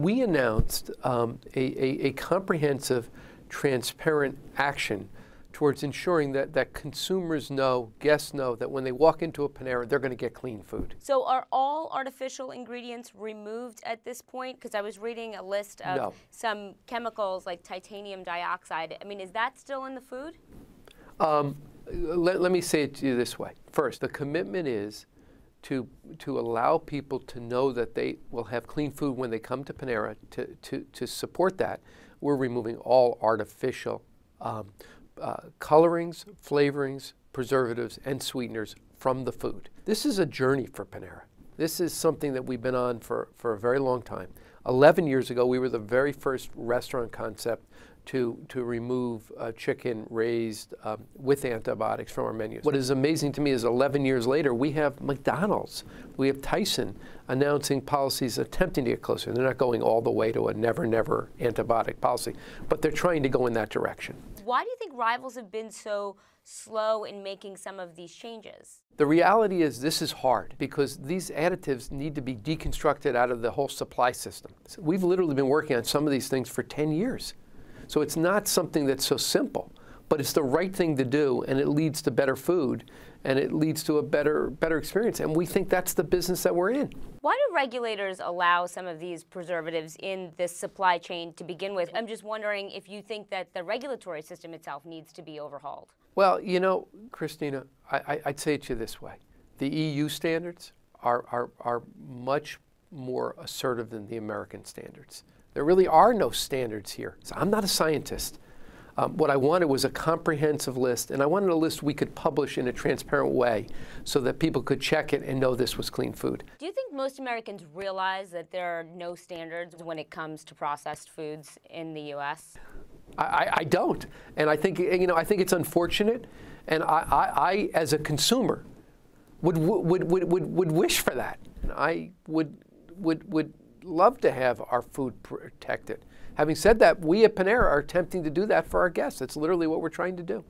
we announced a comprehensive, transparent action towards ensuring that consumers know, guests know, that when they walk into a Panera, they're going to get clean food. So are all artificial ingredients removed at this point? Because I was reading a list of some chemicals like titanium dioxide. I mean, is that still in the food? Let me say it to you this way. First, the commitment is to allow people to know that they will have clean food when they come to Panera. To support that, we're removing all artificial colorings, flavorings, preservatives, and sweeteners from the food. This is a journey for Panera. This is something that we've been on for a very long time. 11 years ago, we were the very first restaurant concept to remove chicken raised with antibiotics from our menus. What is amazing to me is 11 years later, we have McDonald's, we have Tyson announcing policies attempting to get closer. They're not going all the way to a never, never antibiotic policy, but they're trying to go in that direction. Why do you think rivals have been so slow in making some of these changes? The reality is this is hard because these additives need to be deconstructed out of the whole supply system. So we've literally been working on some of these things for 10 years. So it's not something that's so simple, but it's the right thing to do, and it leads to better food, and it leads to a better experience. And we think that's the business that we're in. Why do regulators allow some of these preservatives in this supply chain to begin with? I'm just wondering if you think that the regulatory system itself needs to be overhauled. Well, you know, Christina, I'd say it to you this way. The EU standards are much more assertive than the American standards. There really are no standards here. So I'm not a scientist. What I wanted was a comprehensive list, and I wanted a list we could publish in a transparent way so that people could check it and know this was clean food. Do you think most Americans realize that there are no standards when it comes to processed foods in the U.S.? I don't, and I think it's unfortunate, and I as a consumer would wish for that. And I would love to have our food protected. Having said that, we at Panera are attempting to do that for our guests. That's literally what we're trying to do.